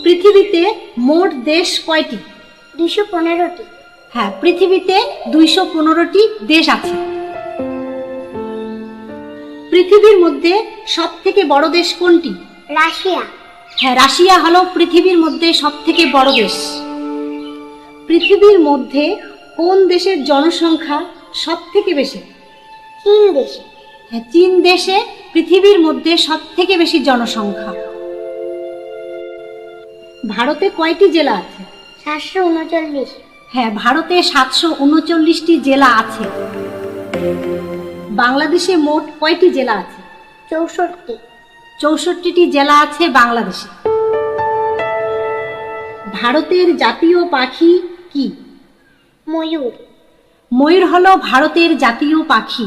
পৃথিবীতে মোট দেশ কয়টি? 215টি। হ্যাঁ, পৃথিবীতে 215টি দেশ আছে। পৃথিবীর মধ্যে সব থেকে বড় দেশ কোনটি? রাশিয়া। হ্যাঁ, রাশিয়া হলো পৃথিবীর মধ্যে সব থেকে বড় দেশ। পৃথিবীর মধ্যে কোন দেশের জনসংখ্যা সব থেকে বেশি? চীন দেশে। হ্যাঁ, চীন দেশে পৃথিবীর মধ্যে সব থেকে বেশি জনসংখ্যা। ভারতে কয়টি জেলা আছে? 739। হ্যাঁ, ভারতে 739টি জেলা আছে। বাংলাদেশে মোট কয়টি জেলা আছে? 64। 64টি জেলা আছে বাংলাদেশে। ভারতের জাতীয় পাখি কি? ময়ূর। ময়ূর হলো ভারতের জাতীয় পাখি।